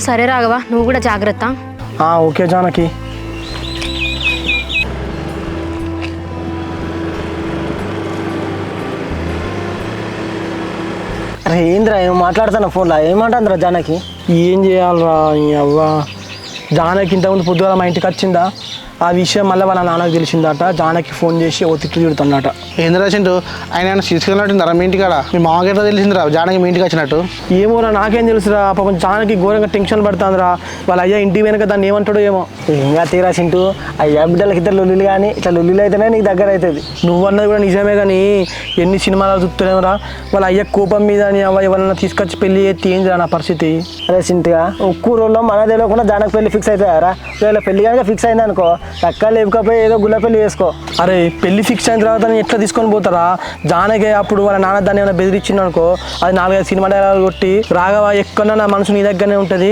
సరే రాఘవ, నువ్వు కూడా జాగ్రత్త. ఓకే జానకి. అరే ఏంద్రా ఏం మాట్లాడుతున్నా ఫోన్లో, ఏమంటుందిరా జానకి? ఏం చేయాలరా ఈ అవ్వ. జానకి ఇంతకుముందు పొద్దుగాల మా ఇంటికి వచ్చిందా, ఆ విషయం మళ్ళీ వాళ్ళ నాన్నకు తెలిసిందట. జానకి ఫోన్ చేసి ఓ తిట్లు తిడుతున్నట. ఏంద్రా చింటూ, ఆయన తీసుకెళ్ళినట్టుందా మీ ఇంటికాడ? మీ మామకి ఎట్లా తెలిసిందిరా జానకి మీ ఇంటికి వచ్చినట్టు? ఏమోరా నాకేం తెలుసురా, పాపం జానకి ఘోరంగా టెన్షన్ పడుతుందిరా. వాళ్ళ అయ్యా ఇంటి వెనక దాన్ని ఏమంటాడో ఏమో. ఇంకా తీరా చింటూ, అయ్యా బిడ్డలకి ఇద్దరు లొల్లిలు కానీ ఇట్లా లొల్లిలు అయితేనే నీకు దగ్గర అవుతుంది. నువ్వన్నది కూడా నిజమే, కానీ ఎన్ని సినిమాలు చూస్తున్నావురా. వాళ్ళ అయ్య కోపం మీద ఎవరన్నా తీసుకొచ్చి పెళ్లి చేస్తే ఏందిరా నా పరిస్థితి? అరే చింతగా ఒక్కూ రోజుల్లో మన తెలియకుండా జానకి పెళ్లి ఫిక్స్ అవుతాయారా? వీళ్ళ పెళ్లి కనుక ఫిక్స్ అయింది అనుకో, చక్కగా లేకపోయి ఏదో గుల్ల పెళ్లి చేసుకో. అరే పెళ్లి ఫిక్స్ అయిన తర్వాత నేను ఎట్లా తీసుకొని పోతారా? జానకి అప్పుడు వాళ్ళ నాన్న దాన్ని ఏమైనా బెదిరించింది అనుకో, అది 4-5 సినిమా డైలాగులు కొట్టి, రాఘవ ఎక్కడన్నా నా మనసు నీ దగ్గరనే ఉంటుంది,